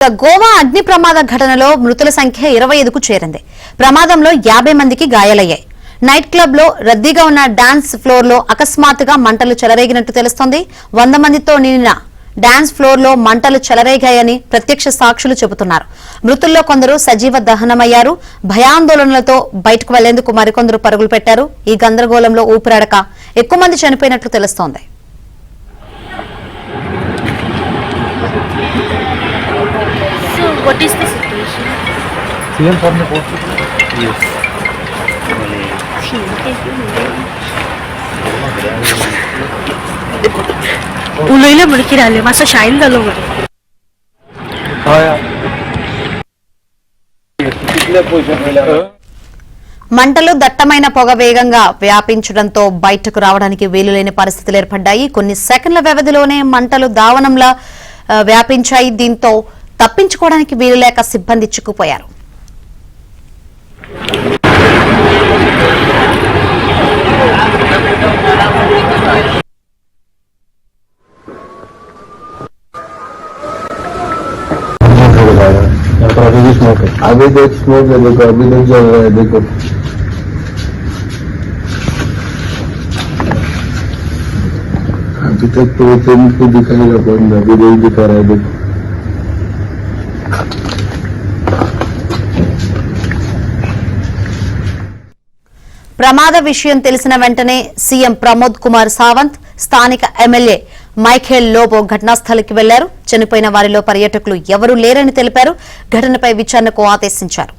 గోవా అగ్ని ప్రమాద ఘటనలో మృతుల సంఖ్య 25కు చేరింది. ప్రమాదంలో 50 మందికి గాయాలయ్యాయి. నైట్ క్లబ్ లో రద్దీగా ఉన్న డాన్స్ ఫ్లోర్ లో అకస్మాత్తుగా మంటలు చెలరేగినట్టు తెలుస్తోంది. 100 మందితో నిండిన డాన్స్ ఫ్లోర్ లో మంటలు చెలరేగాయని ప్రత్యక్ష సాక్షులు చెబుతున్నారు. మృతుల్లో కొందరు సజీవ దహనమయ్యారు. భయాందోళనలతో బయటకు వెళ్లేందుకు మరికొందరు పరుగులు పెట్టారు. ఈ గందరగోళంలో ఊపిరాడక ఎక్కువ మంది చనిపోయినట్లు తెలుస్తోంది. What is the situation? CM from the post. Yes. उलईला मुडकी राहिले मासा शाईन झालो बरं. మంటలు దట్టమైన పొగ వేగంగా వ్యాపించడంతో బయటకు రావడానికి వీలులేని పరిస్థితులు ఏర్పడ్డాయి. కొన్ని సెకండ్ల వ్యవధిలోనే మంటలు దావానంలా వ్యాపించాయి. దీంతో తప్పించుకోవడానికి వీలులేక సిబ్బంది చిక్కుపోయారు. अभी देख स्मोक है, देखो अभी नहीं जल रहा है, देखो अभी तक तो को दिखाएगा बंद, अभी नहीं दिखा रहा है, देखो ప్రమాద విషయం తెలిసిన వెంటనే సీఎం ప్రమోద్ కుమార్ సావంత్, స్థానిక ఎమ్మెల్యే మైఖేల్ లోబో ఘటనాస్థలికి వెళ్లారు. చనిపోయిన వారిలో పర్యాటకులు ఎవరూ లేరని తెలిపారు. ఘటనపై విచారణకు ఆదేశించారు.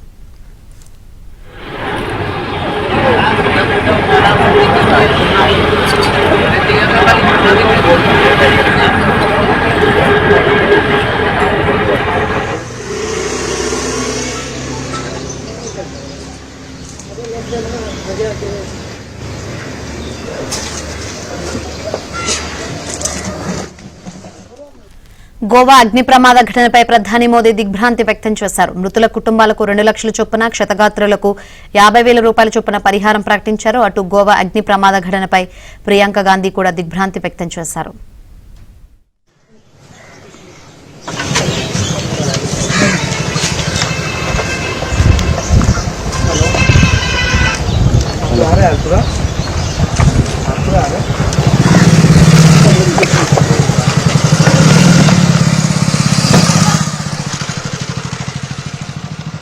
గోవా అగ్ని ప్రమాద ఘటనపై ప్రధాని మోదీ దిగ్భ్రాంతి వ్యక్తం చేశారు. మృతుల కుటుంబాలకు 2 లక్షల చొప్పున, క్షతగాత్రులకు 50,000 రూపాయల చొప్పున పరిహారం ప్రకటించారు. అటు గోవా అగ్ని ప్రమాద ఘటనపై ప్రియాంక గాంధీ కూడా దిగ్భ్రాంతి వ్యక్తం చేశారు. आ रहा है